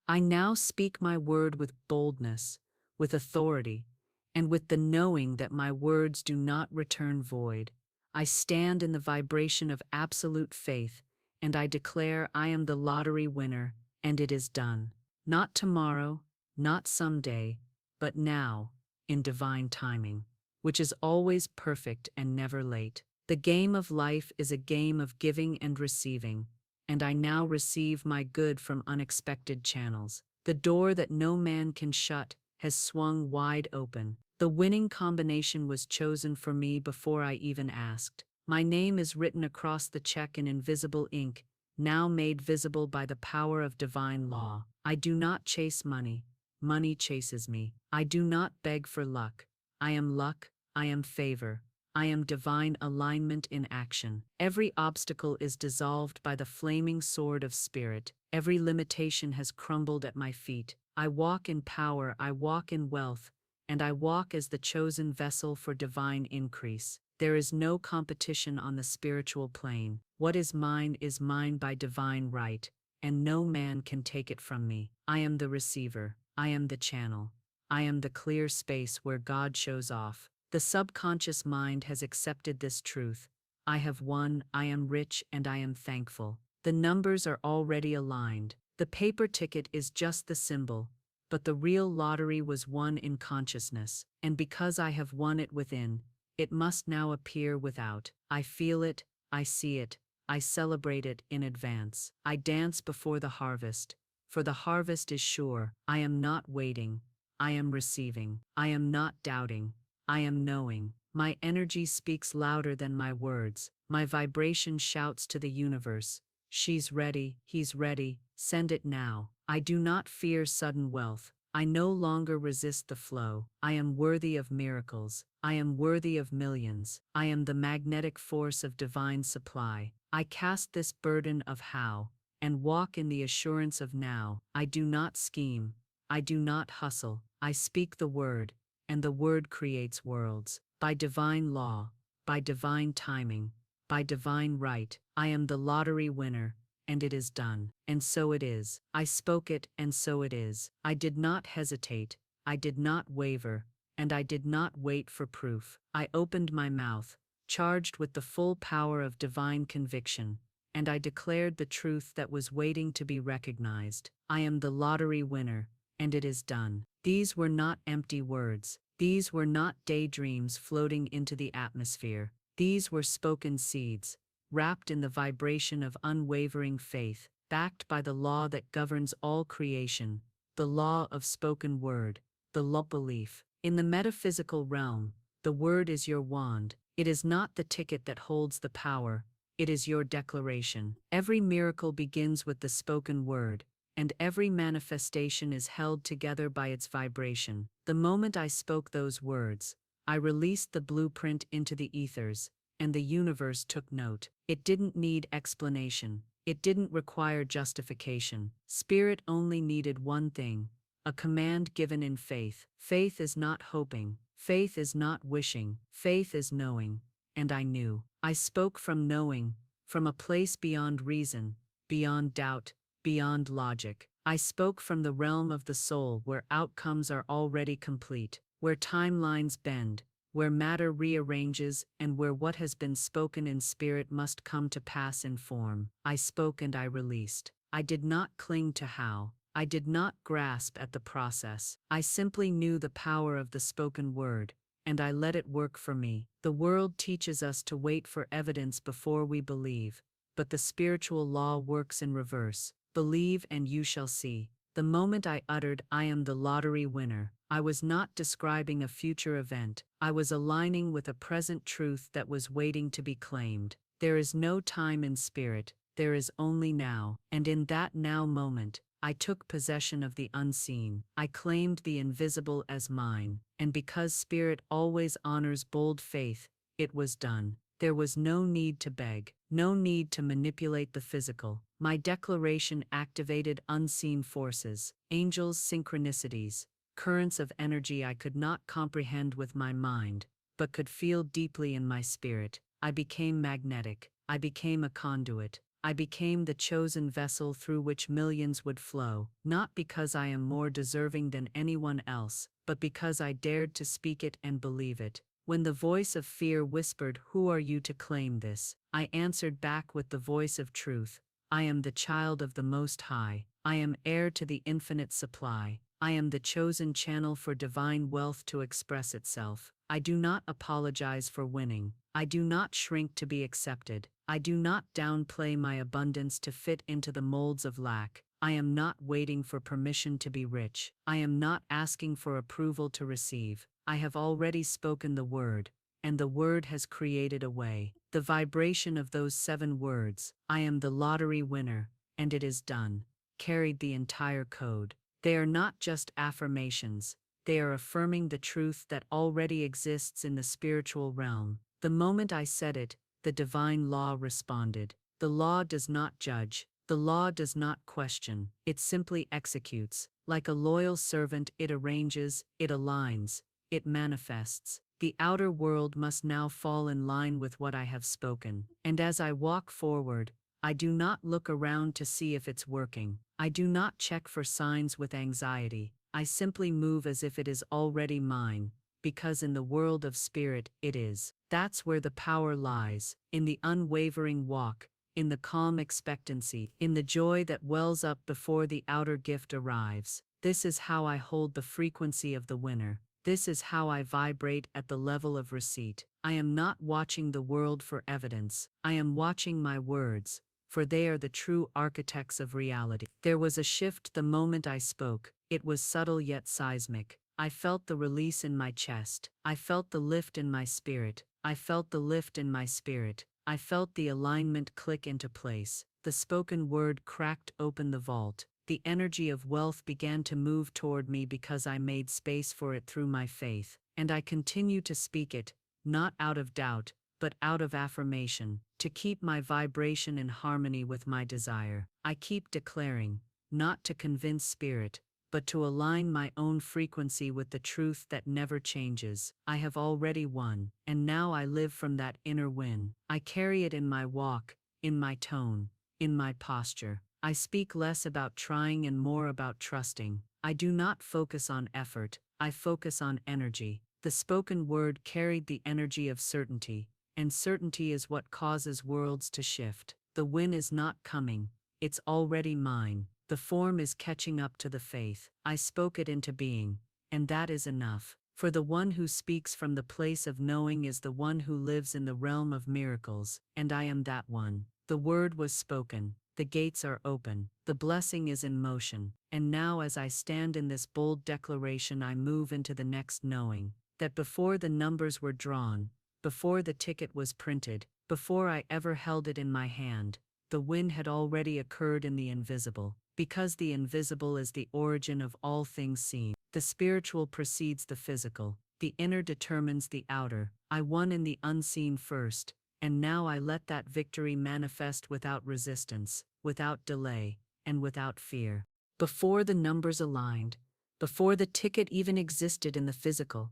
I now speak my word with boldness, with authority, and with the knowing that my words do not return void. I stand in the vibration of absolute faith, and I declare I am the lottery winner, and it is done. Not tomorrow, not someday, but now, in divine timing, which is always perfect and never late. The game of life is a game of giving and receiving, and I now receive my good from unexpected channels. The door that no man can shut has swung wide open. The winning combination was chosen for me before I even asked. My name is written across the check in invisible ink, now made visible by the power of divine law. I do not chase money. Money chases me. I do not beg for luck. I am luck. I am favor. I am divine alignment in action. Every obstacle is dissolved by the flaming sword of spirit. Every limitation has crumbled at my feet. I walk in power, I walk in wealth, and I walk as the chosen vessel for divine increase. There is no competition on the spiritual plane. What is mine by divine right, and no man can take it from me. I am the receiver. I am the channel. I am the clear space where God shows off. The subconscious mind has accepted this truth. I have won, I am rich, and I am thankful. The numbers are already aligned. The paper ticket is just the symbol, but the real lottery was won in consciousness, and because I have won it within, it must now appear without. I feel it, I see it, I celebrate it in advance. I dance before the harvest, for the harvest is sure. I am not waiting, I am receiving. I am not doubting, I am knowing. My energy speaks louder than my words. My vibration shouts to the universe. She's ready, he's ready, send it now. I do not fear sudden wealth. I no longer resist the flow. I am worthy of miracles. I am worthy of millions. I am the magnetic force of divine supply. I cast this burden of how, and walk in the assurance of now. I do not scheme. I do not hustle. I speak the word, and the word creates worlds. By divine law, by divine timing, by divine right, I am the lottery winner, and it is done. And so it is. I spoke it, and so it is. I did not hesitate, I did not waver, and I did not wait for proof. I opened my mouth, charged with the full power of divine conviction, and I declared the truth that was waiting to be recognized. I am the lottery winner, and it is done. These were not empty words. These were not daydreams floating into the atmosphere. These were spoken seeds, wrapped in the vibration of unwavering faith, backed by the law that governs all creation, the law of spoken word, the law of belief. In the metaphysical realm, the word is your wand. It is not the ticket that holds the power, it is your declaration. Every miracle begins with the spoken word, and every manifestation is held together by its vibration. The moment I spoke those words, I released the blueprint into the ethers, and the universe took note. It didn't need explanation. It didn't require justification. Spirit only needed one thing, a command given in faith. Faith is not hoping. Faith is not wishing. Faith is knowing. And I knew. I spoke from knowing, from a place beyond reason, beyond doubt, beyond logic. I spoke from the realm of the soul where outcomes are already complete, where timelines bend, where matter rearranges, and where what has been spoken in spirit must come to pass in form. I spoke and I released. I did not cling to how. I did not grasp at the process. I simply knew the power of the spoken word, and I let it work for me. The world teaches us to wait for evidence before we believe, but the spiritual law works in reverse. Believe and you shall see. The moment I uttered, I am the lottery winner, I was not describing a future event. I was aligning with a present truth that was waiting to be claimed. There is no time in spirit, there is only now. And in that now moment, I took possession of the unseen. I claimed the invisible as mine. And because spirit always honors bold faith, it was done. There was no need to beg, no need to manipulate the physical. My declaration activated unseen forces, angels, synchronicities, currents of energy I could not comprehend with my mind, but could feel deeply in my spirit. I became magnetic. I became a conduit. I became the chosen vessel through which millions would flow, not because I am more deserving than anyone else, but because I dared to speak it and believe it. When the voice of fear whispered, "Who are you to claim this?" I answered back with the voice of truth. I am the child of the Most High. I am heir to the infinite supply. I am the chosen channel for divine wealth to express itself. I do not apologize for winning. I do not shrink to be accepted. I do not downplay my abundance to fit into the molds of lack. I am not waiting for permission to be rich. I am not asking for approval to receive. I have already spoken the word, and the word has created a way. The vibration of those 7 words, "I am the lottery winner, and it is done," carried the entire code. They are not just affirmations, they are affirming the truth that already exists in the spiritual realm. The moment I said it, the divine law responded. The law does not judge, the law does not question, it simply executes. Like a loyal servant, it arranges, it aligns, it manifests. The outer world must now fall in line with what I have spoken. And as I walk forward, I do not look around to see if it's working. I do not check for signs with anxiety. I simply move as if it is already mine, because in the world of spirit, it is. That's where the power lies, in the unwavering walk, in the calm expectancy, in the joy that wells up before the outer gift arrives. This is how I hold the frequency of the winner. This is how I vibrate at the level of receipt. I am not watching the world for evidence. I am watching my words, for they are the true architects of reality. There was a shift the moment I spoke. It was subtle yet seismic. I felt the release in my chest. I felt the lift in my spirit. I felt the lift in my spirit. I felt the alignment click into place. The spoken word cracked open the vault. The energy of wealth began to move toward me because I made space for it through my faith. And I continue to speak it, not out of doubt, but out of affirmation, to keep my vibration in harmony with my desire. I keep declaring, not to convince spirit, but to align my own frequency with the truth that never changes. I have already won, and now I live from that inner win. I carry it in my walk, in my tone, in my posture. I speak less about trying and more about trusting. I do not focus on effort, I focus on energy. The spoken word carried the energy of certainty, and certainty is what causes worlds to shift. The win is not coming, it's already mine. The form is catching up to the faith. I spoke it into being, and that is enough. For the one who speaks from the place of knowing is the one who lives in the realm of miracles, and I am that one. The word was spoken. The gates are open, the blessing is in motion, and now as I stand in this bold declaration I move into the next knowing, that before the numbers were drawn, before the ticket was printed, before I ever held it in my hand, the win had already occurred in the invisible. Because the invisible is the origin of all things seen, the spiritual precedes the physical, the inner determines the outer. I won in the unseen first, and now I let that victory manifest without resistance, without delay, and without fear. Before the numbers aligned, before the ticket even existed in the physical,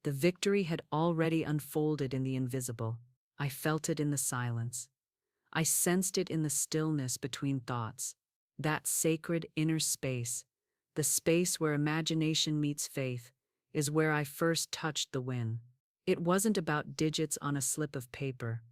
the victory had already unfolded in the invisible. I felt it in the silence. I sensed it in the stillness between thoughts. That sacred inner space, the space where imagination meets faith, is where I first touched the win. It wasn't about digits on a slip of paper.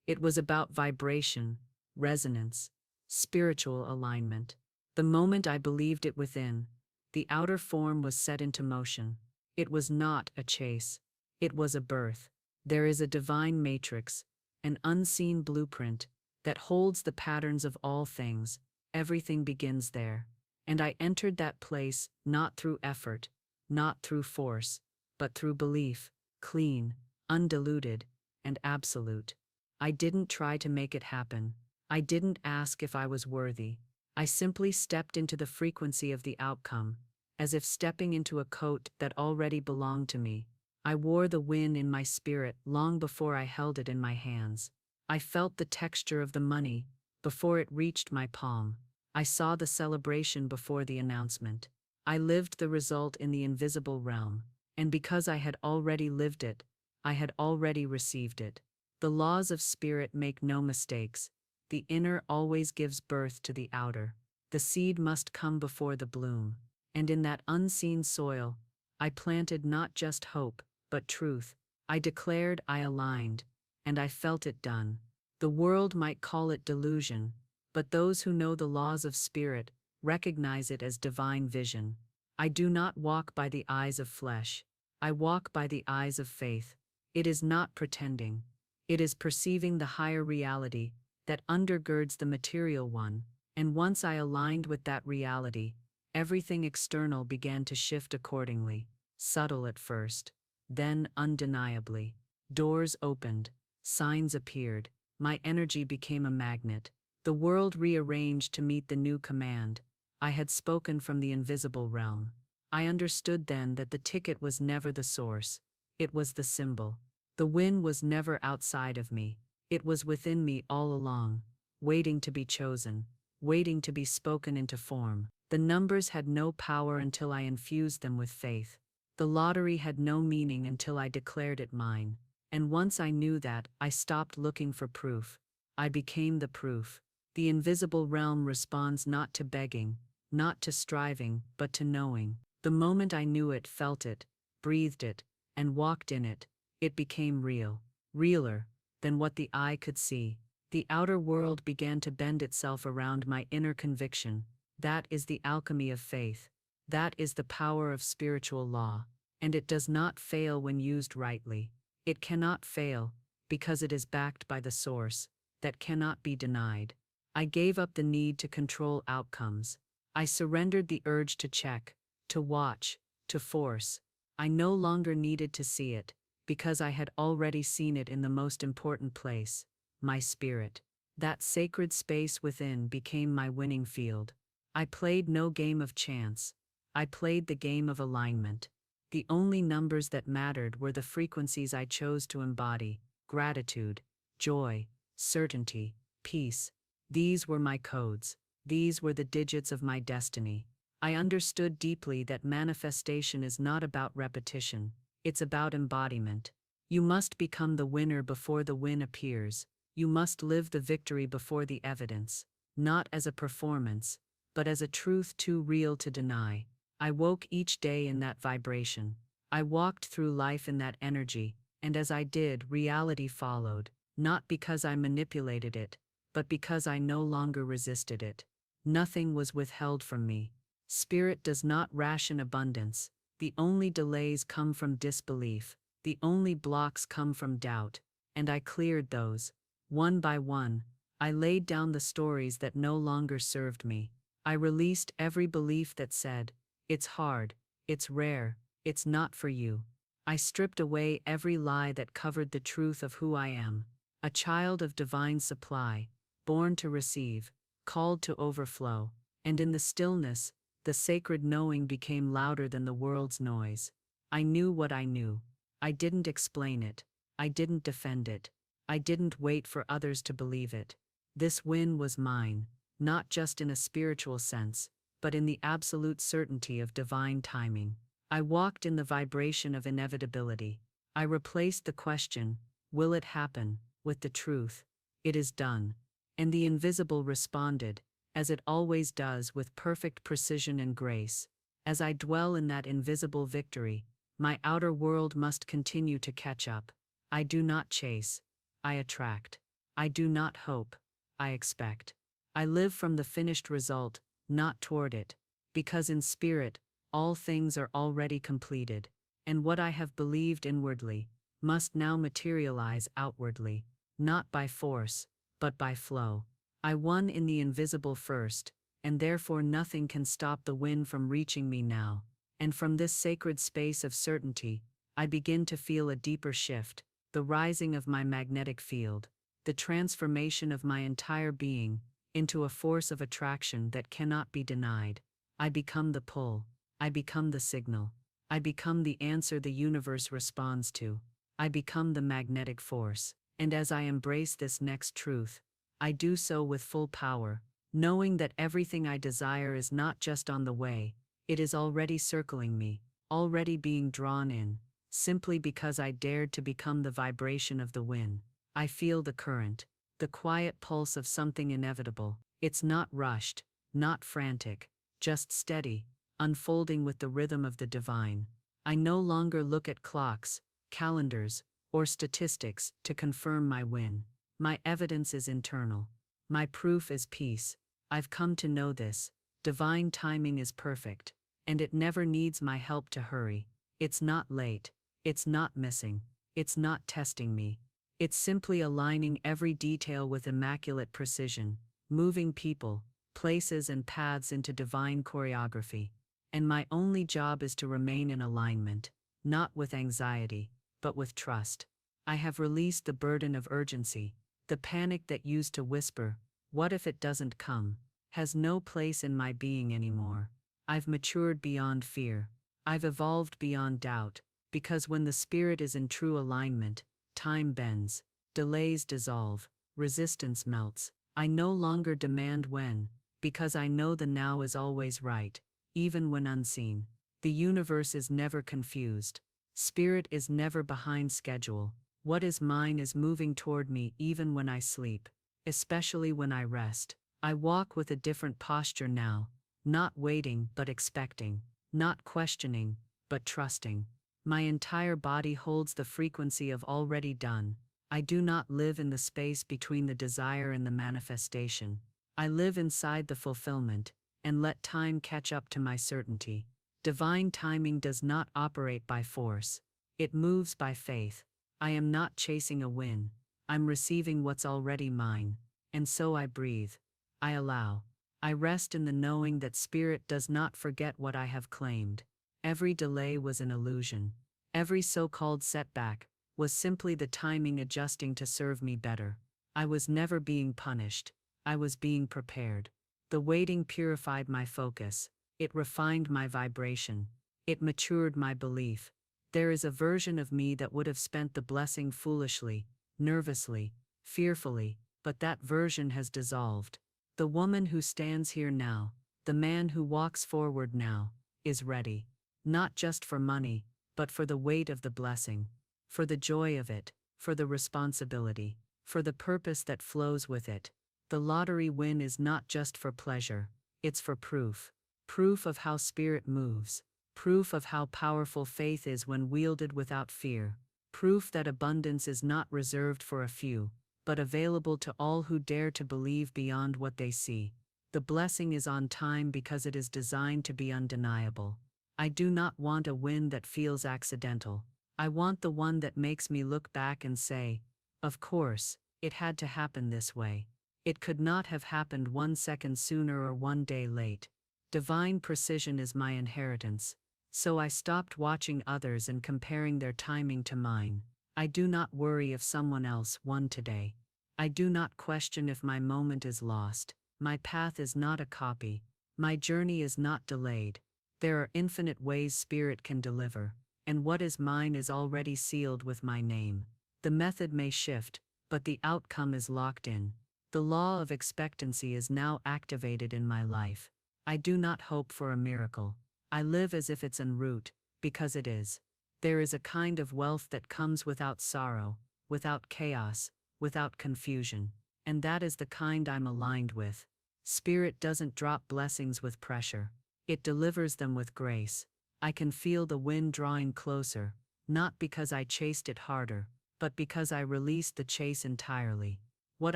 It was about vibration, resonance, spiritual alignment. The moment I believed it within, the outer form was set into motion. It was not a chase. It was a birth. There is a divine matrix, an unseen blueprint, that holds the patterns of all things. Everything begins there. And I entered that place not through effort, not through force, but through belief, clean, undiluted, and absolute. I didn't try to make it happen. I didn't ask if I was worthy. I simply stepped into the frequency of the outcome, as if stepping into a coat that already belonged to me. I wore the win in my spirit long before I held it in my hands. I felt the texture of the money before it reached my palm. I saw the celebration before the announcement. I lived the result in the invisible realm, and because I had already lived it, I had already received it. The laws of spirit make no mistakes. The inner always gives birth to the outer. The seed must come before the bloom. And in that unseen soil, I planted not just hope, but truth. I declared, I aligned, and I felt it done. The world might call it delusion, but those who know the laws of spirit recognize it as divine vision. I do not walk by the eyes of flesh. I walk by the eyes of faith. It is not pretending. It is perceiving the higher reality that undergirds the material one. And once I aligned with that reality, everything external began to shift accordingly, subtle at first, then undeniably. Doors opened, signs appeared, my energy became a magnet. The world rearranged to meet the new command. I had spoken from the invisible realm. I understood then that the ticket was never the source, it was the symbol. The win was never outside of me, it was within me all along, waiting to be chosen, waiting to be spoken into form. The numbers had no power until I infused them with faith. The lottery had no meaning until I declared it mine. And once I knew that, I stopped looking for proof. I became the proof. The invisible realm responds not to begging, not to striving, but to knowing. The moment I knew it, felt it, breathed it, and walked in it, it became real, realer than what the eye could see. The outer world began to bend itself around my inner conviction. That is the alchemy of faith. That is the power of spiritual law. And it does not fail when used rightly. It cannot fail, because it is backed by the source that cannot be denied. I gave up the need to control outcomes. I surrendered the urge to check, to watch, to force. I no longer needed to see it, because I had already seen it in the most important place, my spirit. That sacred space within became my winning field. I played no game of chance. I played the game of alignment. The only numbers that mattered were the frequencies I chose to embody: gratitude, joy, certainty, peace. These were my codes. These were the digits of my destiny. I understood deeply that manifestation is not about repetition, it's about embodiment. You must become the winner before the win appears. You must live the victory before the evidence, not as a performance, but as a truth too real to deny. I woke each day in that vibration. I walked through life in that energy, and as I did, reality followed, not because I manipulated it, but because I no longer resisted it. Nothing was withheld from me. Spirit does not ration abundance. The only delays come from disbelief. The only blocks come from doubt. And I cleared those. One by one, I laid down the stories that no longer served me. I released every belief that said, "It's hard, it's rare, it's not for you." I stripped away every lie that covered the truth of who I am, a child of divine supply, born to receive, called to overflow. And in the stillness, the sacred knowing became louder than the world's noise. I knew what I knew. I didn't explain it. I didn't defend it. I didn't wait for others to believe it. This win was mine, not just in a spiritual sense, but in the absolute certainty of divine timing. I walked in the vibration of inevitability. I replaced the question, "Will it happen?" with the truth, "It is done." And the invisible responded, as it always does, with perfect precision and grace. As I dwell in that invisible victory, my outer world must continue to catch up. I do not chase, I attract. I do not hope, I expect. I live from the finished result, not toward it, because in spirit, all things are already completed, and what I have believed inwardly must now materialize outwardly, not by force, but by flow. I won in the invisible first, and therefore nothing can stop the win from reaching me now. And from this sacred space of certainty, I begin to feel a deeper shift, the rising of my magnetic field, the transformation of my entire being into a force of attraction that cannot be denied. I become the pull. I become the signal. I become the answer the universe responds to. I become the magnetic force. And as I embrace this next truth, I do so with full power, knowing that everything I desire is not just on the way, it is already circling me, already being drawn in, simply because I dared to become the vibration of the win. I feel the current. the quiet pulse of something inevitable. It's not rushed, not frantic, just steady, unfolding with the rhythm of the divine. I no longer look at clocks, calendars, or statistics to confirm my win. My evidence is internal. My proof is peace. I've come to know this. Divine timing is perfect, and it never needs my help to hurry. It's not late. It's not missing. It's not testing me. It's simply aligning every detail with immaculate precision, moving people, places, and paths into divine choreography. And my only job is to remain in alignment, not with anxiety, but with trust. I have released the burden of urgency. The panic that used to whisper, "What if it doesn't come?" has no place in my being anymore. I've matured beyond fear. I've evolved beyond doubt, because when the spirit is in true alignment, time bends, delays dissolve, resistance melts. I no longer demand when, because I know the now is always right, even when unseen. The universe is never confused. Spirit is never behind schedule. What is mine is moving toward me even when I sleep, especially when I rest. I walk with a different posture now, not waiting but expecting, not questioning but trusting. My entire body holds the frequency of already done. I do not live in the space between the desire and the manifestation. I live inside the fulfillment, and let time catch up to my certainty. Divine timing does not operate by force. It moves by faith. I am not chasing a win. I'm receiving what's already mine. And so I breathe. I allow. I rest in the knowing that Spirit does not forget what I have claimed. Every delay was an illusion. Every so-called setback was simply the timing adjusting to serve me better. I was never being punished. I was being prepared. The waiting purified my focus. It refined my vibration. It matured my belief. There is a version of me that would have spent the blessing foolishly, nervously, fearfully, but that version has dissolved. The woman who stands here now, the man who walks forward now, is ready. Not just for money, but for the weight of the blessing, for the joy of it, for the responsibility, for the purpose that flows with it. The lottery win is not just for pleasure, it's for proof. Proof of how spirit moves. Proof of how powerful faith is when wielded without fear. Proof that abundance is not reserved for a few, but available to all who dare to believe beyond what they see. The blessing is on time because it is designed to be undeniable. I do not want a win that feels accidental. I want the one that makes me look back and say, of course, it had to happen this way. It could not have happened 1 second sooner or 1 day late. Divine precision is my inheritance. So I stopped watching others and comparing their timing to mine. I do not worry if someone else won today. I do not question if my moment is lost. My path is not a copy. My journey is not delayed. There are infinite ways spirit can deliver, and what is mine is already sealed with my name. The method may shift, but the outcome is locked in. The law of expectancy is now activated in my life. I do not hope for a miracle. I live as if it's en route, because it is. There is a kind of wealth that comes without sorrow, without chaos, without confusion, and that is the kind I'm aligned with. Spirit doesn't drop blessings with pressure. It delivers them with grace. I can feel the wind drawing closer, not because I chased it harder, but because I released the chase entirely. What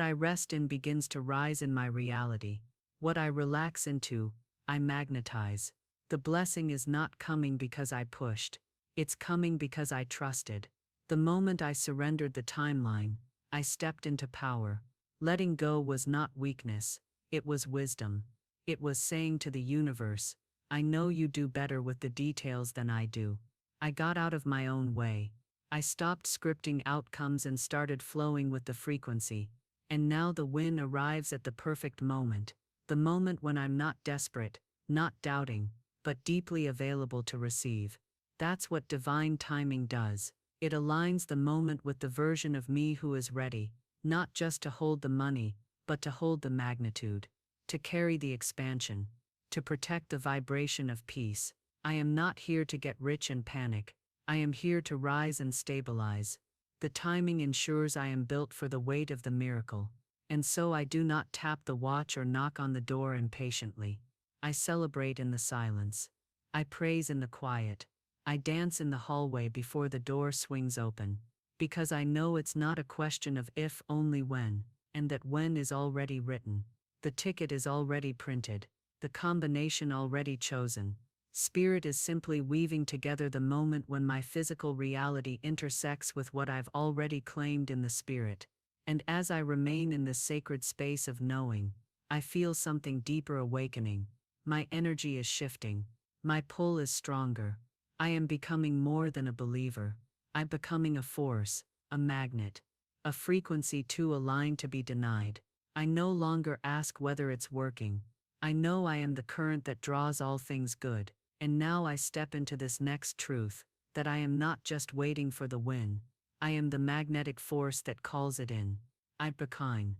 I rest in begins to rise in my reality. What I relax into, I magnetize. The blessing is not coming because I pushed. It's coming because I trusted. The moment I surrendered the timeline, I stepped into power. Letting go was not weakness, it was wisdom. It was saying to the universe, I know you do better with the details than I do. I got out of my own way. I stopped scripting outcomes and started flowing with the frequency. And now the win arrives at the perfect moment. The moment when I'm not desperate, not doubting, but deeply available to receive. That's what divine timing does. It aligns the moment with the version of me who is ready, not just to hold the money, but to hold the magnitude, to carry the expansion, to protect the vibration of peace. I am not here to get rich and panic. I am here to rise and stabilize. The timing ensures I am built for the weight of the miracle. and so I do not tap the watch or knock on the door impatiently. I celebrate in the silence. I praise in the quiet. I dance in the hallway before the door swings open, because I know it's not a question of if, only when, and that when is already written. The ticket is already printed, the combination already chosen. Spirit is simply weaving together the moment when my physical reality intersects with what I've already claimed in the spirit. And as I remain in this sacred space of knowing, I feel something deeper awakening. My energy is shifting. My pull is stronger. I am becoming more than a believer. I'm becoming a force, a magnet, a frequency too aligned to be denied. I no longer ask whether it's working. I know I am the current that draws all things good. And now I step into this next truth, that I am not just waiting for the win. I am the magnetic force that calls it in. I'm becoming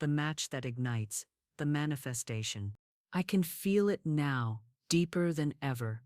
the match that ignites, the manifestation. I can feel it now, deeper than ever.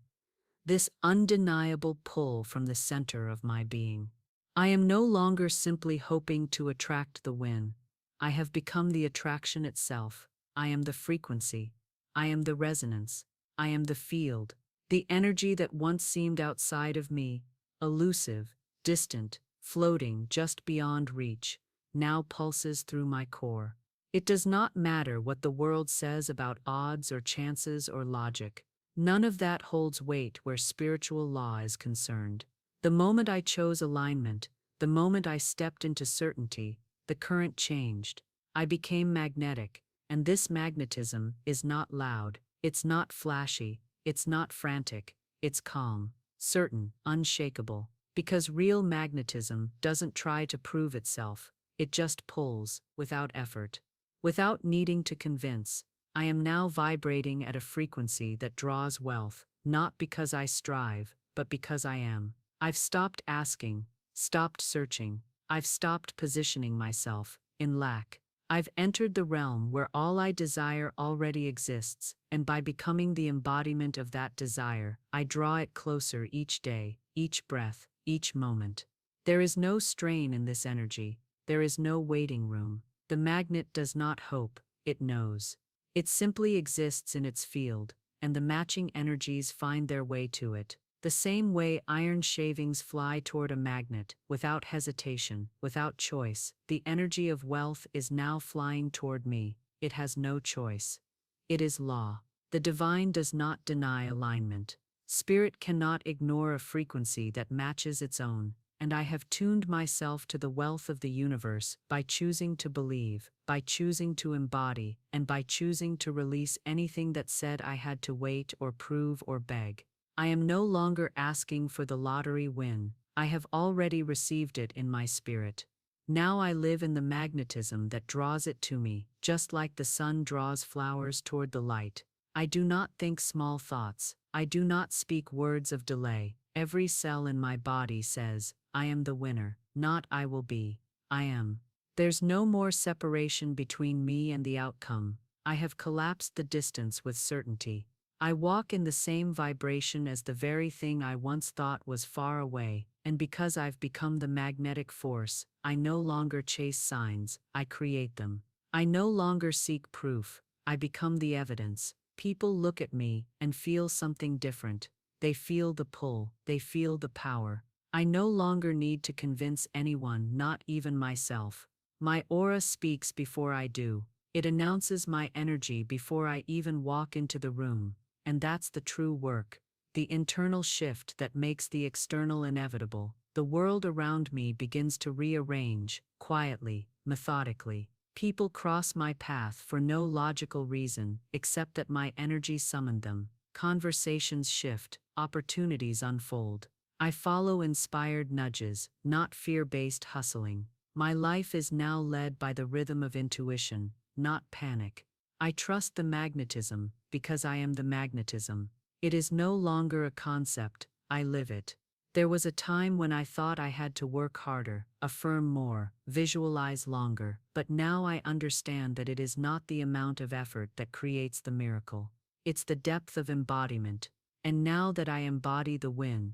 This undeniable pull from the center of my being. I am no longer simply hoping to attract the win. I have become the attraction itself. I am the frequency. I am the resonance. I am the field. The energy that once seemed outside of me, elusive, distant, floating just beyond reach, now pulses through my core. It does not matter what the world says about odds or chances or logic. None of that holds weight where spiritual law is concerned. The moment I chose alignment, the moment I stepped into certainty, the current changed. I became magnetic, and this magnetism is not loud, it's not flashy, it's not frantic, it's calm, certain, unshakable. Because real magnetism doesn't try to prove itself, it just pulls, without effort. Without needing to convince, I am now vibrating at a frequency that draws wealth, not because I strive, but because I am. I've stopped asking, stopped searching, I've stopped positioning myself in lack. I've entered the realm where all I desire already exists, and by becoming the embodiment of that desire, I draw it closer each day, each breath, each moment. There is no strain in this energy, there is no waiting room. The magnet does not hope, it knows. It simply exists in its field, and the matching energies find their way to it. The same way iron shavings fly toward a magnet, without hesitation, without choice, the energy of wealth is now flying toward me. It has no choice. It is law. The divine does not deny alignment. Spirit cannot ignore a frequency that matches its own, and I have tuned myself to the wealth of the universe by choosing to believe, by choosing to embody, and by choosing to release anything that said I had to wait or prove or beg. I am no longer asking for the lottery win. I have already received it in my spirit. Now I live in the magnetism that draws it to me, just like the sun draws flowers toward the light. I do not think small thoughts. I do not speak words of delay. Every cell in my body says, I am the winner, not I will be. I am. There's no more separation between me and the outcome. I have collapsed the distance with certainty. I walk in the same vibration as the very thing I once thought was far away, and because I've become the magnetic force, I no longer chase signs, I create them. I no longer seek proof, I become the evidence. People look at me and feel something different. They feel the pull, they feel the power. I no longer need to convince anyone, not even myself. My aura speaks before I do. It announces my energy before I even walk into the room. And that's the true work, the internal shift that makes the external inevitable. The world around me begins to rearrange, quietly, methodically. People cross my path for no logical reason, except that my energy summoned them. Conversations shift, opportunities unfold. I follow inspired nudges, not fear-based hustling. My life is now led by the rhythm of intuition, not panic. I trust the magnetism, because I am the magnetism. It is no longer a concept, I live it. There was a time when I thought I had to work harder, affirm more, visualize longer, but now I understand that it is not the amount of effort that creates the miracle. It's the depth of embodiment. And now that I embody the win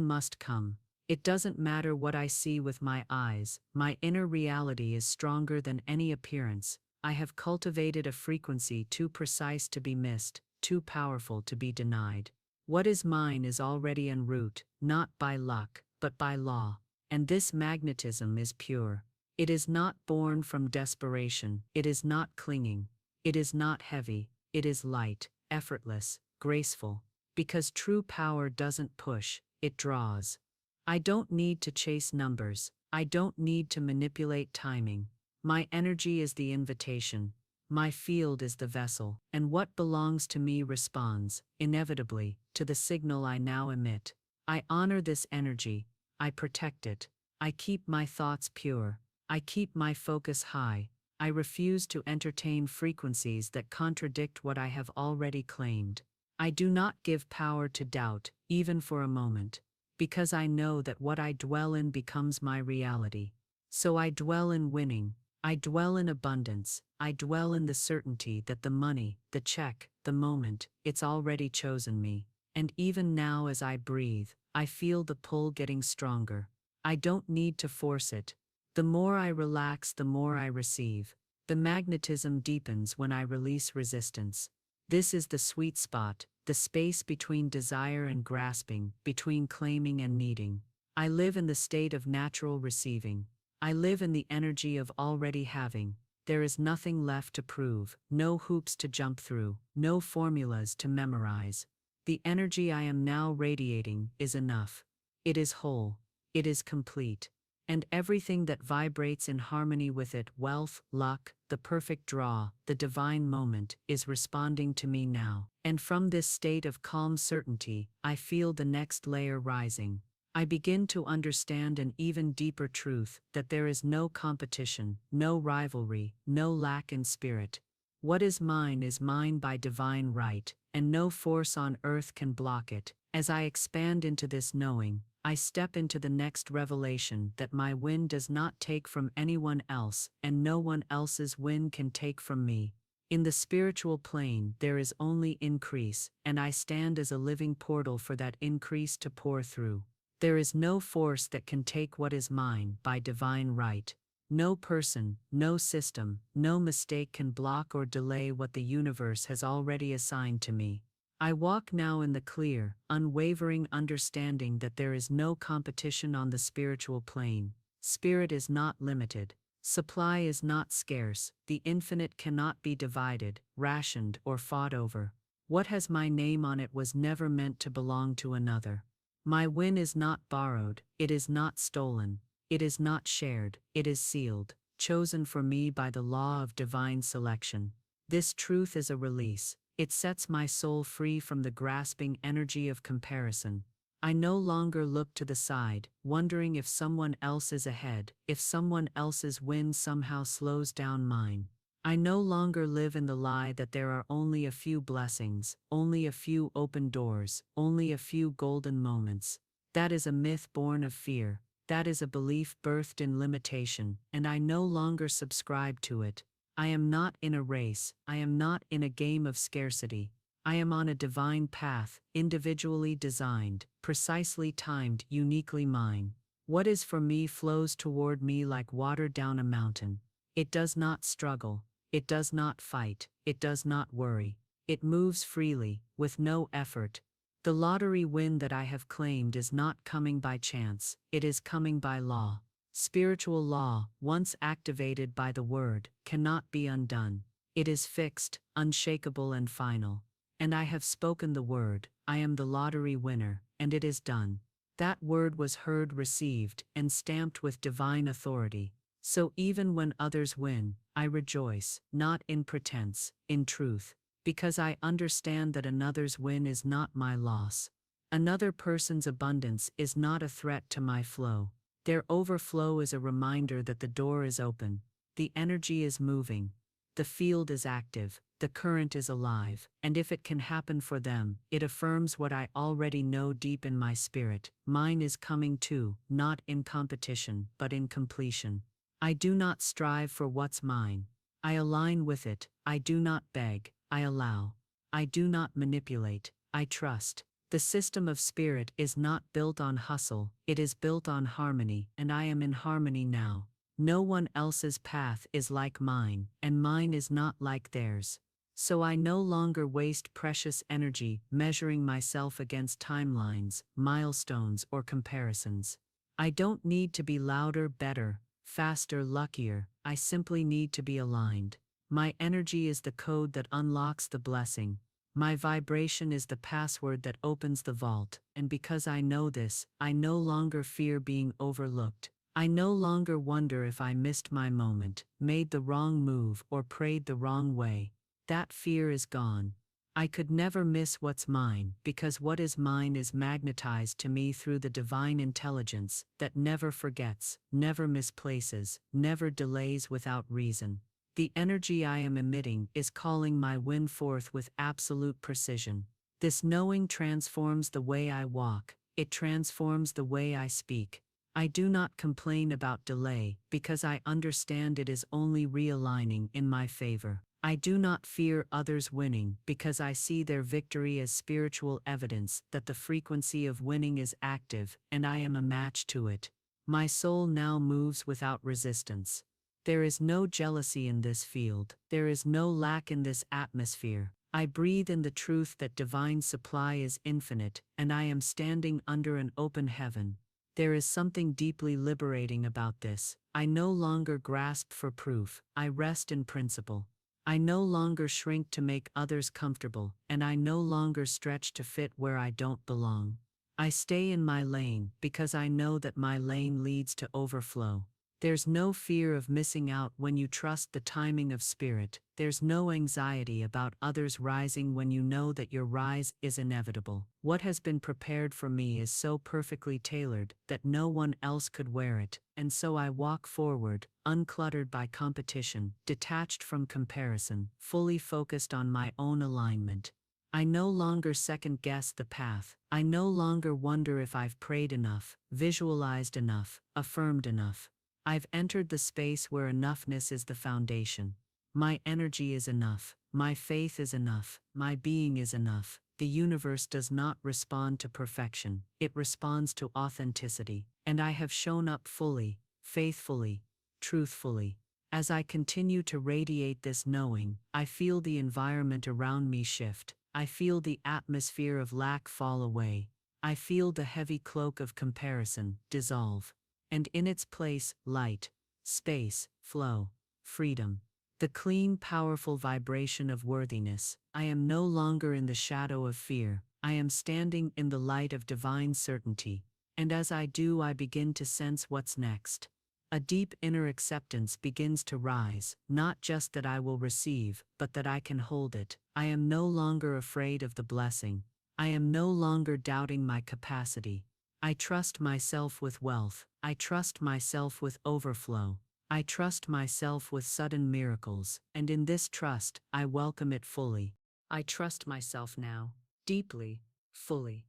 must come. It doesn't matter what I see with my eyes, my inner reality is stronger than any appearance. I have cultivated a frequency too precise to be missed, too powerful to be denied. What is mine is already en route, not by luck, but by law. And this magnetism is pure. It is not born from desperation, it is not clinging, it is not heavy, it is light, effortless, graceful. Because true power doesn't push, it draws. I don't need to chase numbers, I don't need to manipulate timing. My energy is the invitation, my field is the vessel, and what belongs to me responds, inevitably, to the signal I now emit. I honor this energy, I protect it, I keep my thoughts pure, I keep my focus high, I refuse to entertain frequencies that contradict what I have already claimed. I do not give power to doubt, even for a moment, because I know that what I dwell in becomes my reality. So I dwell in winning, I dwell in abundance, I dwell in the certainty that the money, the check, the moment, it's already chosen me. And even now as I breathe, I feel the pull getting stronger. I don't need to force it. The more I relax, the more I receive. The magnetism deepens when I release resistance. This is the sweet spot, the space between desire and grasping, between claiming and needing. I live in the state of natural receiving. I live in the energy of already having. There is nothing left to prove, no hoops to jump through, no formulas to memorize. The energy I am now radiating is enough. It is whole. It is complete. And everything that vibrates in harmony with it, wealth, luck, the perfect draw, the divine moment, is responding to me now. And from this state of calm certainty, I feel the next layer rising. I begin to understand an even deeper truth, that there is no competition, no rivalry, no lack in spirit. What is mine by divine right, and no force on earth can block it. As I expand into this knowing, I step into the next revelation that my win does not take from anyone else, and no one else's win can take from me. In the spiritual plane, there is only increase, and I stand as a living portal for that increase to pour through. There is no force that can take what is mine by divine right. No person, no system, no mistake can block or delay what the universe has already assigned to me. I walk now in the clear, unwavering understanding that there is no competition on the spiritual plane. Spirit is not limited. Supply is not scarce. The infinite cannot be divided, rationed, or fought over. What has my name on it was never meant to belong to another. My win is not borrowed, it is not stolen, it is not shared, it is sealed, chosen for me by the law of divine selection. This truth is a release. It sets my soul free from the grasping energy of comparison. I no longer look to the side, wondering if someone else is ahead, if someone else's win somehow slows down mine. I no longer live in the lie that there are only a few blessings, only a few open doors, only a few golden moments. That is a myth born of fear. That is a belief birthed in limitation, and I no longer subscribe to it. I am not in a race, I am not in a game of scarcity. I am on a divine path, individually designed, precisely timed, uniquely mine. What is for me flows toward me like water down a mountain. It does not struggle, it does not fight, it does not worry. It moves freely, with no effort. The lottery win that I have claimed is not coming by chance, it is coming by law. Spiritual law, once activated by the word, cannot be undone. It is fixed, unshakable and final. And I have spoken the word, I am the lottery winner, and it is done. That word was heard, received, and stamped with divine authority. So even when others win, I rejoice, not in pretense, in truth, because I understand that another's win is not my loss. Another person's abundance is not a threat to my flow. Their overflow is a reminder that the door is open, the energy is moving, the field is active, the current is alive, and if it can happen for them, it affirms what I already know deep in my spirit. Mine is coming too, not in competition, but in completion. I do not strive for what's mine. I align with it, I do not beg, I allow. I do not manipulate, I trust. The system of spirit is not built on hustle, it is built on harmony, and I am in harmony now. No one else's path is like mine, and mine is not like theirs. So I no longer waste precious energy measuring myself against timelines, milestones, or comparisons. I don't need to be louder, better, faster, luckier, I simply need to be aligned. My energy is the code that unlocks the blessing. My vibration is the password that opens the vault, and because I know this, I no longer fear being overlooked. I no longer wonder if I missed my moment, made the wrong move, or prayed the wrong way. That fear is gone. I could never miss what's mine, because what is mine is magnetized to me through the divine intelligence that never forgets, never misplaces, never delays without reason. The energy I am emitting is calling my win forth with absolute precision. This knowing transforms the way I walk, it transforms the way I speak. I do not complain about delay because I understand it is only realigning in my favor. I do not fear others winning because I see their victory as spiritual evidence that the frequency of winning is active and I am a match to it. My soul now moves without resistance. There is no jealousy in this field, there is no lack in this atmosphere. I breathe in the truth that divine supply is infinite, and I am standing under an open heaven. There is something deeply liberating about this. I no longer grasp for proof, I rest in principle. I no longer shrink to make others comfortable, and I no longer stretch to fit where I don't belong. I stay in my lane because I know that my lane leads to overflow. There's no fear of missing out when you trust the timing of spirit. There's no anxiety about others rising when you know that your rise is inevitable. What has been prepared for me is so perfectly tailored that no one else could wear it, and so I walk forward, uncluttered by competition, detached from comparison, fully focused on my own alignment. I no longer second-guess the path. I no longer wonder if I've prayed enough, visualized enough, affirmed enough. I've entered the space where enoughness is the foundation. My energy is enough, my faith is enough, my being is enough. The universe does not respond to perfection, it responds to authenticity, and I have shown up fully, faithfully, truthfully. As I continue to radiate this knowing, I feel the environment around me shift. I feel the atmosphere of lack fall away. I feel the heavy cloak of comparison dissolve. And in its place, light, space, flow, freedom. The clean, powerful vibration of worthiness. I am no longer in the shadow of fear. I am standing in the light of divine certainty. And as I do, I begin to sense what's next. A deep inner acceptance begins to rise, not just that I will receive, but that I can hold it. I am no longer afraid of the blessing. I am no longer doubting my capacity. I trust myself with wealth. I trust myself with overflow. I trust myself with sudden miracles, and in this trust, I welcome it fully. I trust myself now, deeply, fully.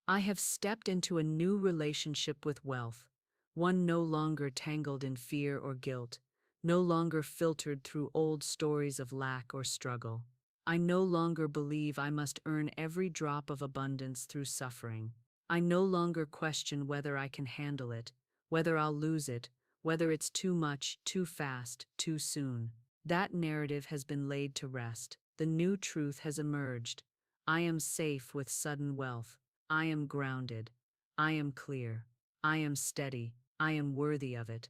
I have stepped into a new relationship with wealth, one no longer tangled in fear or guilt, no longer filtered through old stories of lack or struggle. I no longer believe I must earn every drop of abundance through suffering. I no longer question whether I can handle it, whether I'll lose it, whether it's too much, too fast, too soon. That narrative has been laid to rest. The new truth has emerged. I am safe with sudden wealth. I am grounded. I am clear. I am steady. I am worthy of it.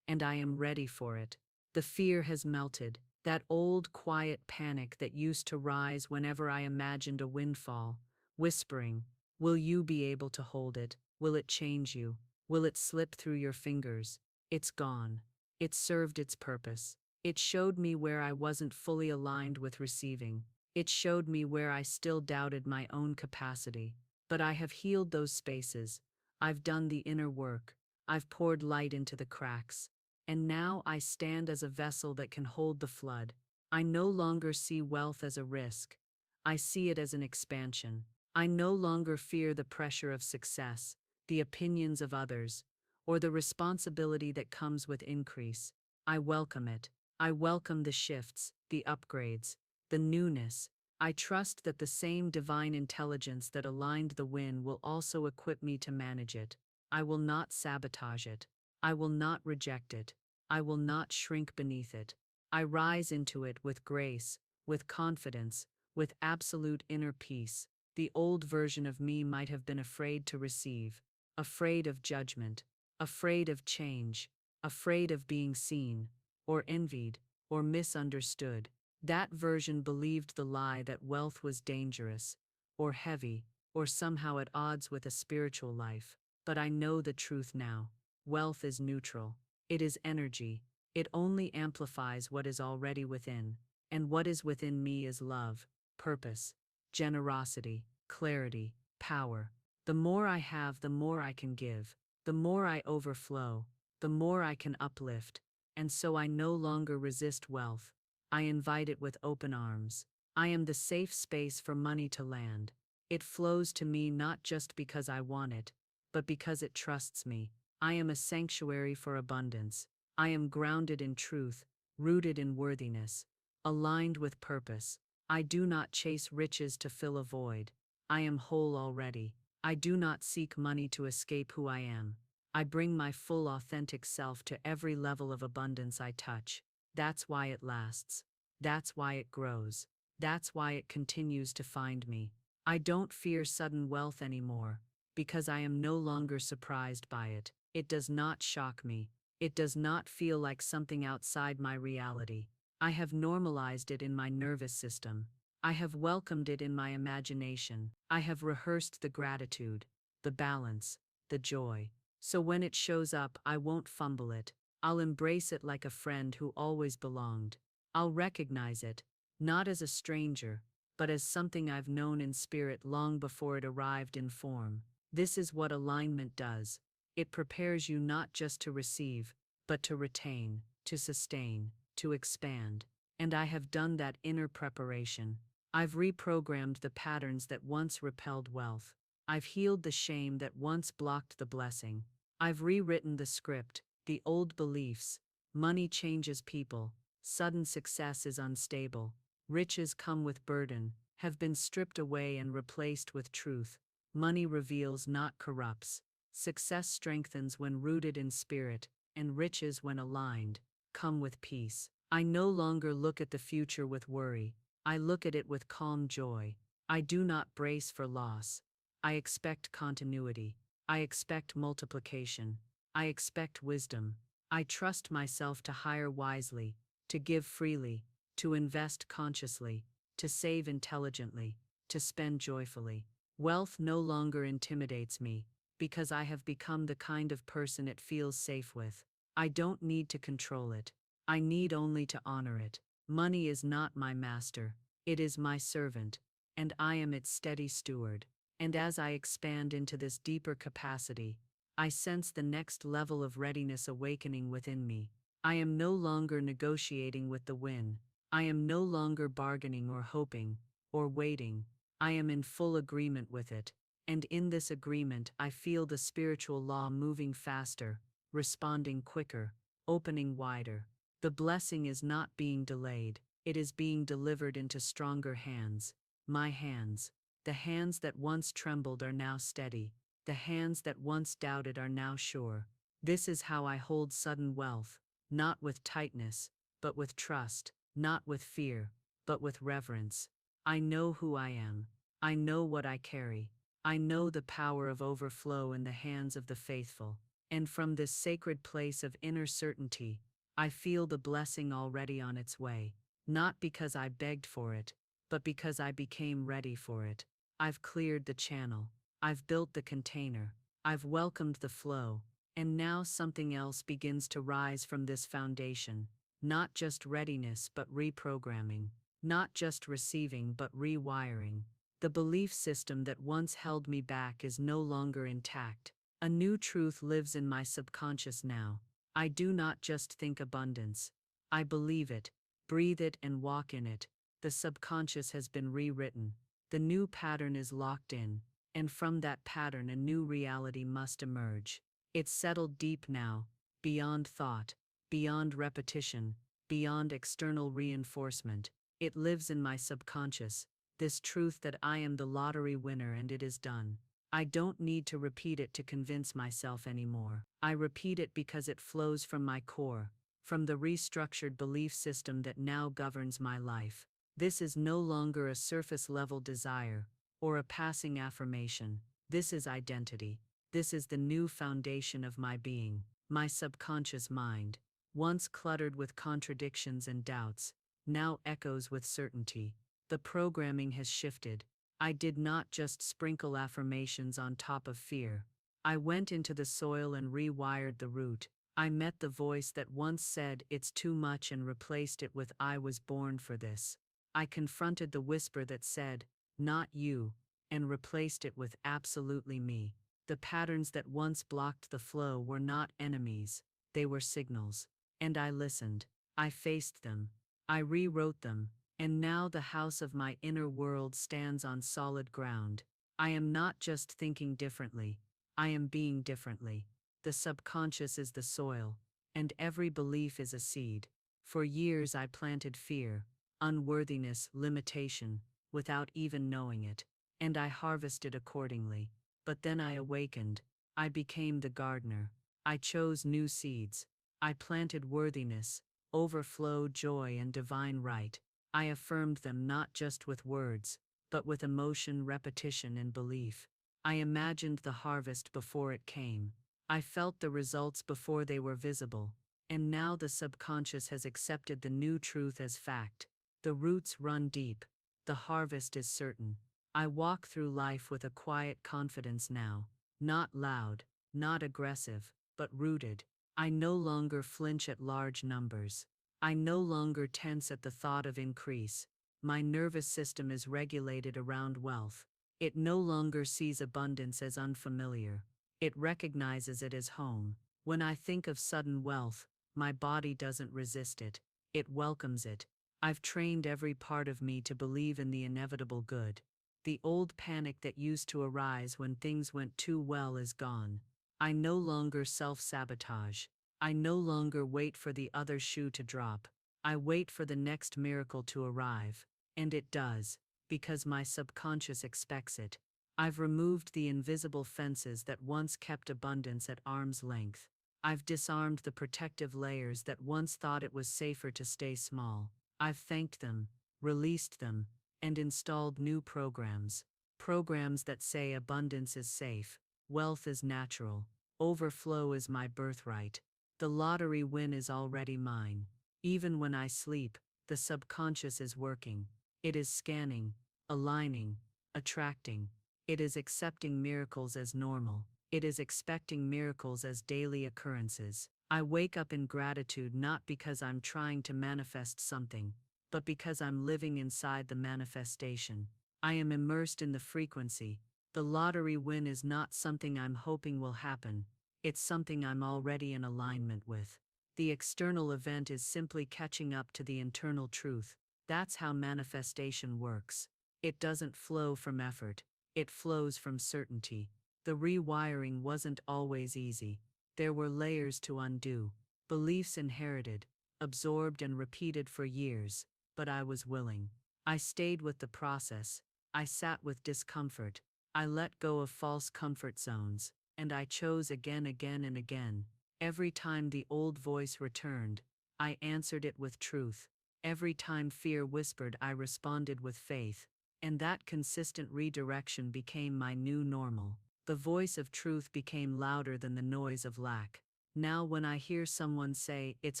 And I am ready for it. The fear has melted. That old quiet panic that used to rise whenever I imagined a windfall, whispering, "Will you be able to hold it? Will it change you? Will it slip through your fingers?" It's gone. It served its purpose. It showed me where I wasn't fully aligned with receiving. It showed me where I still doubted my own capacity. But I have healed those spaces. I've done the inner work. I've poured light into the cracks. And now I stand as a vessel that can hold the flood. I no longer see wealth as a risk. I see it as an expansion. I no longer fear the pressure of success, the opinions of others, or the responsibility that comes with increase. I welcome it. I welcome the shifts, the upgrades, the newness. I trust that the same divine intelligence that aligned the win will also equip me to manage it. I will not sabotage it. I will not reject it. I will not shrink beneath it. I rise into it with grace, with confidence, with absolute inner peace. The old version of me might have been afraid to receive, afraid of judgment, afraid of change, afraid of being seen, or envied, or misunderstood. That version believed the lie that wealth was dangerous, or heavy, or somehow at odds with a spiritual life. But I know the truth now. Wealth is neutral. It is energy. It only amplifies what is already within. And what is within me is love, purpose, generosity, clarity, power. The more I have, the more I can give. The more I overflow, the more I can uplift. And so I no longer resist wealth. I invite it with open arms. I am the safe space for money to land. It flows to me not just because I want it, but because it trusts me. I am a sanctuary for abundance. I am grounded in truth, rooted in worthiness, aligned with purpose. I do not chase riches to fill a void. I am whole already. I do not seek money to escape who I am. I bring my full authentic self to every level of abundance I touch. That's why it lasts. That's why it grows. That's why it continues to find me. I don't fear sudden wealth anymore, because I am no longer surprised by it. It does not shock me. It does not feel like something outside my reality. I have normalized it in my nervous system. I have welcomed it in my imagination. I have rehearsed the gratitude, the balance, the joy. So when it shows up, I won't fumble it. I'll embrace it like a friend who always belonged. I'll recognize it, not as a stranger, but as something I've known in spirit long before it arrived in form. This is what alignment does. It prepares you not just to receive, but to retain, to sustain, to expand. And I have done that inner preparation. I've reprogrammed the patterns that once repelled wealth. I've healed the shame that once blocked the blessing. I've rewritten the script, the old beliefs. Money changes people. Sudden success is unstable. Riches come with burden, have been stripped away and replaced with truth. Money reveals, not corrupts. Success strengthens when rooted in spirit, and riches, when aligned, come with peace. I no longer look at the future with worry. I look at it with calm joy. I do not brace for loss. I expect continuity. I expect multiplication. I expect wisdom. I trust myself to hire wisely, to give freely, to invest consciously, to save intelligently, to spend joyfully. Wealth no longer intimidates me, because I have become the kind of person it feels safe with. I don't need to control it. I need only to honor it. Money is not my master. It is my servant, and I am its steady steward. And as I expand into this deeper capacity, I sense the next level of readiness awakening within me. I am no longer negotiating with the wind. I am no longer bargaining or hoping, or waiting. I am in full agreement with it. And in this agreement, I feel the spiritual law moving faster, responding quicker, opening wider. The blessing is not being delayed. It is being delivered into stronger hands. My hands. The hands that once trembled are now steady. The hands that once doubted are now sure. This is how I hold sudden wealth, not with tightness, but with trust, not with fear, but with reverence. I know who I am. I know what I carry. I know the power of overflow in the hands of the faithful. And from this sacred place of inner certainty, I feel the blessing already on its way, not because I begged for it, but because I became ready for it. I've cleared the channel. I've built the container. I've welcomed the flow. And now something else begins to rise from this foundation. Not just readiness, but reprogramming. Not just receiving, but rewiring. The belief system that once held me back is no longer intact. A new truth lives in my subconscious now. I do not just think abundance. I believe it, breathe it, and walk in it. The subconscious has been rewritten. The new pattern is locked in, and from that pattern a new reality must emerge. It's settled deep now, beyond thought, beyond repetition, beyond external reinforcement. It lives in my subconscious, this truth that I am the lottery winner and it is done. I don't need to repeat it to convince myself anymore. I repeat it because it flows from my core, from the restructured belief system that now governs my life. This is no longer a surface-level desire or a passing affirmation. This is identity. This is the new foundation of my being. My subconscious mind, once cluttered with contradictions and doubts, now echoes with certainty. The programming has shifted. I did not just sprinkle affirmations on top of fear. I went into the soil and rewired the root. I met the voice that once said it's too much and replaced it with I was born for this. I confronted the whisper that said, not you, and replaced it with absolutely me. The patterns that once blocked the flow were not enemies, they were signals. And I listened. I faced them. I rewrote them. And now the house of my inner world stands on solid ground. I am not just thinking differently, I am being differently. The subconscious is the soil, and every belief is a seed. For years I planted fear, unworthiness, limitation, without even knowing it, and I harvested accordingly. But then I awakened. I became the gardener. I chose new seeds. I planted worthiness, overflow, joy, and divine right. I affirmed them not just with words, but with emotion, repetition, and belief. I imagined the harvest before it came. I felt the results before they were visible. And now the subconscious has accepted the new truth as fact. The roots run deep. The harvest is certain. I walk through life with a quiet confidence now. Not loud, not aggressive, but rooted. I no longer flinch at large numbers. I no longer tense at the thought of increase. My nervous system is regulated around wealth. It no longer sees abundance as unfamiliar. It recognizes it as home. When I think of sudden wealth, my body doesn't resist it. It welcomes it. I've trained every part of me to believe in the inevitable good. The old panic that used to arise when things went too well is gone. I no longer self-sabotage. I no longer wait for the other shoe to drop. I wait for the next miracle to arrive. And it does, because my subconscious expects it. I've removed the invisible fences that once kept abundance at arm's length. I've disarmed the protective layers that once thought it was safer to stay small. I've thanked them, released them, and installed new programs. Programs that say abundance is safe, wealth is natural, overflow is my birthright. The lottery win is already mine. Even when I sleep, the subconscious is working. It is scanning, aligning, attracting. It is accepting miracles as normal. It is expecting miracles as daily occurrences. I wake up in gratitude not because I'm trying to manifest something, but because I'm living inside the manifestation. I am immersed in the frequency. The lottery win is not something I'm hoping will happen. It's something I'm already in alignment with. The external event is simply catching up to the internal truth. That's how manifestation works. It doesn't flow from effort. It flows from certainty. The rewiring wasn't always easy. There were layers to undo, beliefs inherited, absorbed and repeated for years, but I was willing. I stayed with the process. I sat with discomfort. I let go of false comfort zones, and I chose again and again. Every time the old voice returned, I answered it with truth. Every time fear whispered, I responded with faith, and that consistent redirection became my new normal. The voice of truth became louder than the noise of lack. Now when I hear someone say, "It's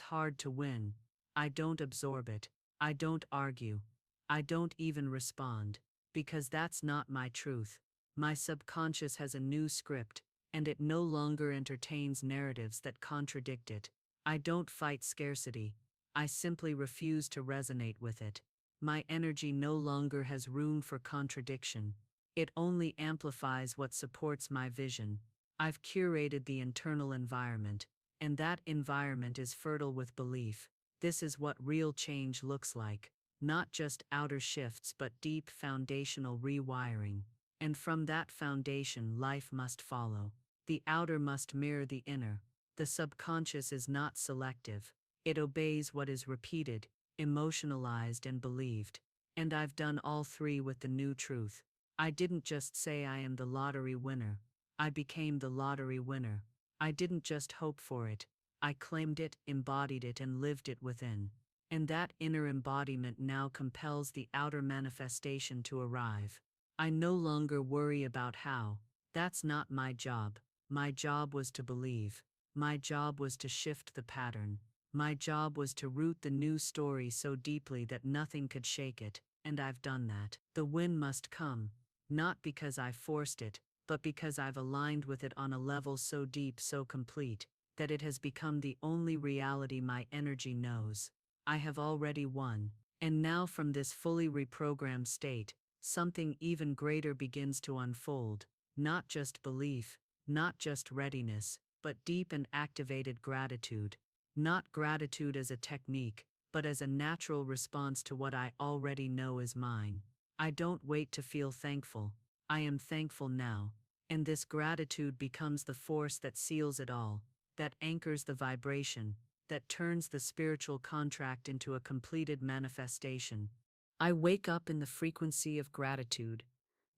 hard to win," I don't absorb it. I don't argue. I don't even respond, because that's not my truth. My subconscious has a new script, and it no longer entertains narratives that contradict it. I don't fight scarcity. I simply refuse to resonate with it. My energy no longer has room for contradiction. It only amplifies what supports my vision. I've curated the internal environment, and that environment is fertile with belief. This is what real change looks like. Not just outer shifts but deep foundational rewiring. And from that foundation life must follow. The outer must mirror the inner. The subconscious is not selective. It obeys what is repeated, emotionalized and believed. And I've done all three with the new truth. I didn't just say I am the lottery winner. I became the lottery winner. I didn't just hope for it. I claimed it, embodied it, and lived it within. And that inner embodiment now compels the outer manifestation to arrive. I no longer worry about how. That's not my job. My job was to believe. My job was to shift the pattern. My job was to root the new story so deeply that nothing could shake it, and I've done that. The win must come, not because I forced it, but because I've aligned with it on a level so deep, so complete, that it has become the only reality my energy knows. I have already won. And now from this fully reprogrammed state, something even greater begins to unfold. Not just belief, not just readiness, but deep and activated gratitude. Not gratitude as a technique, but as a natural response to what I already know is mine. I don't wait to feel thankful. I am thankful now. And this gratitude becomes the force that seals it all, that anchors the vibration, that turns the spiritual contract into a completed manifestation. I wake up in the frequency of gratitude,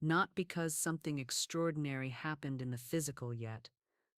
not because something extraordinary happened in the physical yet,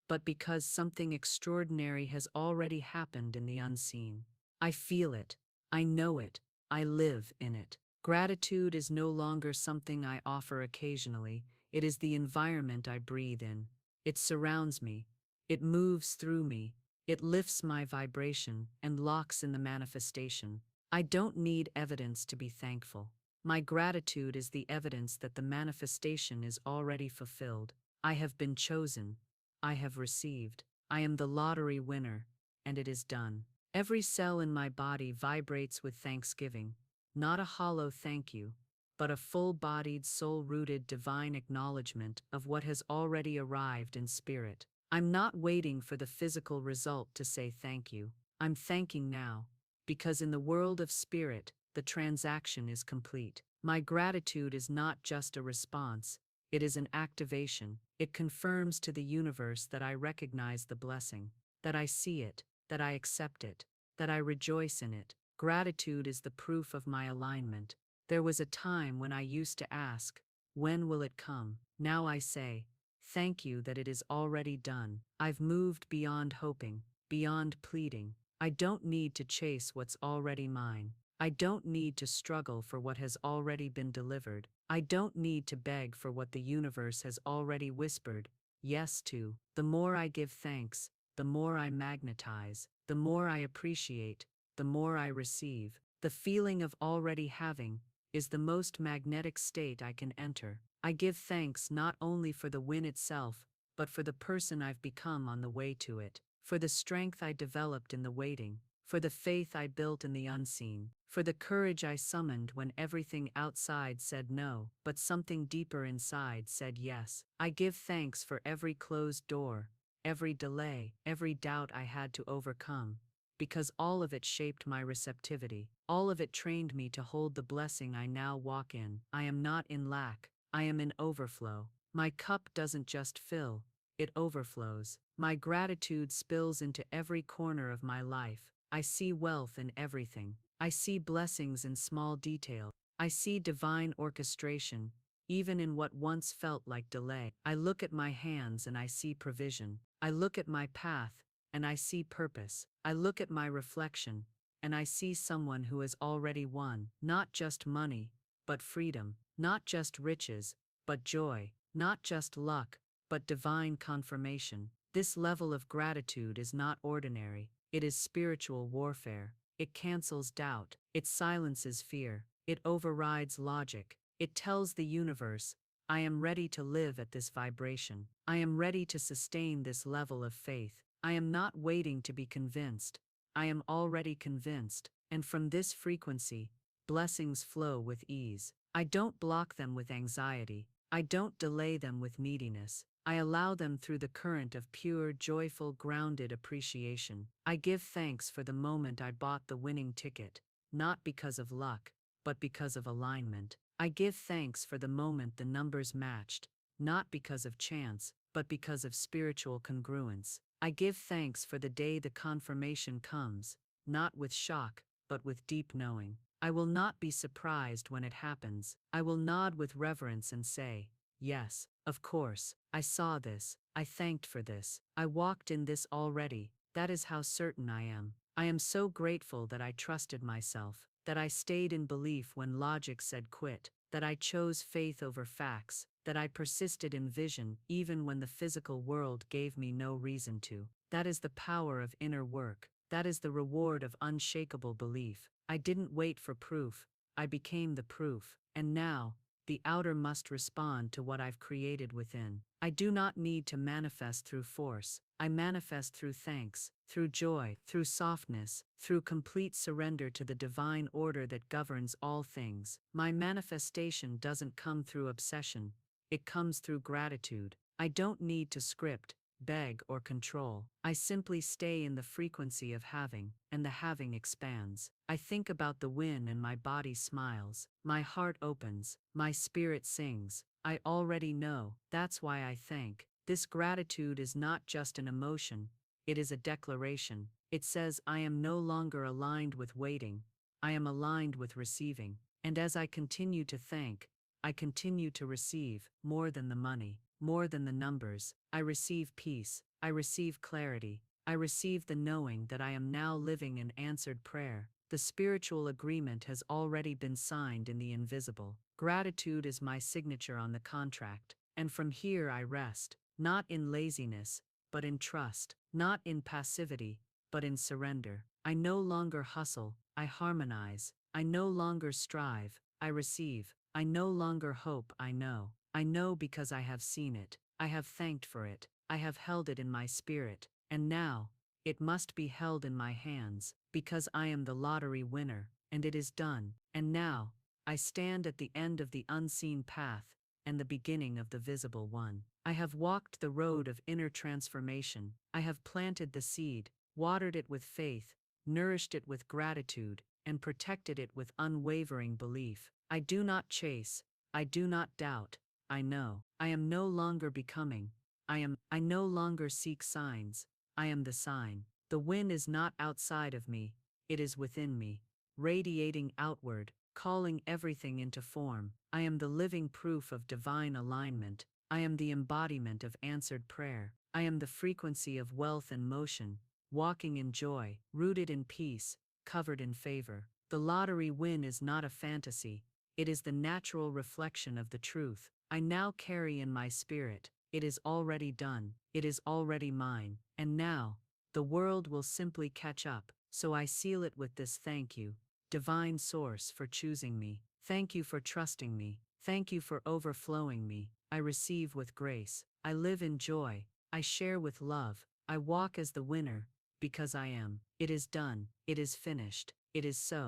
but because something extraordinary has already happened in the unseen. I feel it, I know it, I live in it. Gratitude is no longer something I offer occasionally, it is the environment I breathe in. It surrounds me, it moves through me, it lifts my vibration and locks in the manifestation. I don't need evidence to be thankful. My gratitude is the evidence that the manifestation is already fulfilled. I have been chosen. I have received. I am the lottery winner, and it is done. Every cell in my body vibrates with thanksgiving, not a hollow thank you, but a full-bodied, soul-rooted divine acknowledgement of what has already arrived in spirit. I'm not waiting for the physical result to say thank you. I'm thanking now, because in the world of spirit, the transaction is complete. My gratitude is not just a response, it is an activation. It confirms to the universe that I recognize the blessing, that I see it, that I accept it, that I rejoice in it. Gratitude is the proof of my alignment. There was a time when I used to ask, when will it come? Now I say, thank you that it is already done. I've moved beyond hoping, beyond pleading. I don't need to chase what's already mine. I don't need to struggle for what has already been delivered. I don't need to beg for what the universe has already whispered yes to. The more I give thanks, the more I magnetize, the more I appreciate, the more I receive. The feeling of already having is the most magnetic state I can enter. I give thanks not only for the win itself, but for the person I've become on the way to it, for the strength I developed in the waiting, for the faith I built in the unseen, for the courage I summoned when everything outside said no, but something deeper inside said yes. I give thanks for every closed door, every delay, every doubt I had to overcome, because all of it shaped my receptivity. All of it trained me to hold the blessing I now walk in. I am not in lack, I am in overflow. My cup doesn't just fill, it overflows. My gratitude spills into every corner of my life. I see wealth in everything. I see blessings in small details. I see divine orchestration, even in what once felt like delay. I look at my hands and I see provision. I look at my path and I see purpose. I look at my reflection and I see someone who has already won. Not just money, but freedom. Not just riches, but joy. Not just luck, but divine confirmation. This level of gratitude is not ordinary. It is spiritual warfare. It cancels doubt. It silences fear. It overrides logic. It tells the universe, I am ready to live at this vibration. I am ready to sustain this level of faith. I am not waiting to be convinced. I am already convinced. And from this frequency, blessings flow with ease. I don't block them with anxiety. I don't delay them with neediness. I allow them through the current of pure, joyful, grounded appreciation. I give thanks for the moment I bought the winning ticket, not because of luck, but because of alignment. I give thanks for the moment the numbers matched, not because of chance, but because of spiritual congruence. I give thanks for the day the confirmation comes, not with shock, but with deep knowing. I will not be surprised when it happens. I will nod with reverence and say, yes, of course, I saw this, I thanked for this, I walked in this already. That is how certain I am. I am so grateful that I trusted myself, that I stayed in belief when logic said quit, that I chose faith over facts, that I persisted in vision even when the physical world gave me no reason to. That is the power of inner work. That is the reward of unshakable belief. I didn't wait for proof, I became the proof, and now, the outer must respond to what I've created within. I do not need to manifest through force, I manifest through thanks, through joy, through softness, through complete surrender to the divine order that governs all things. My manifestation doesn't come through obsession, it comes through gratitude. I don't need to script, beg, or control. I simply stay in the frequency of having, and the having expands. I think about the win and my body smiles, my heart opens, my spirit sings. I already know, that's why I thank. This gratitude is not just an emotion, it is a declaration. It says I am no longer aligned with waiting, I am aligned with receiving. And as I continue to thank, I continue to receive more than the money, more than the numbers. I receive peace, I receive clarity, I receive the knowing that I am now living an answered prayer. The spiritual agreement has already been signed in the invisible. Gratitude is my signature on the contract, and from here I rest, not in laziness, but in trust, not in passivity, but in surrender. I no longer hustle, I harmonize. I no longer strive, I receive. I no longer hope, I know. I know because I have seen it. I have thanked for it. I have held it in my spirit. And now, it must be held in my hands, because I am the lottery winner, and it is done. And now, I stand at the end of the unseen path, and the beginning of the visible one. I have walked the road of inner transformation. I have planted the seed, watered it with faith, nourished it with gratitude, and protected it with unwavering belief. I do not chase, I do not doubt, I know. I am no longer becoming. I no longer seek signs, I am the sign. The win is not outside of me, it is within me, radiating outward, calling everything into form. I am the living proof of divine alignment. I am the embodiment of answered prayer. I am the frequency of wealth and motion, walking in joy, rooted in peace, covered in favor. The lottery win is not a fantasy, it is the natural reflection of the truth. I now carry in my spirit, it is already done, it is already mine, and now, the world will simply catch up. So I seal it with this thank you, Divine Source, for choosing me. Thank you for trusting me. Thank you for overflowing me. I receive with grace. I live in joy. I share with love. I walk as the winner, because I am. It is done. It is finished. It is so.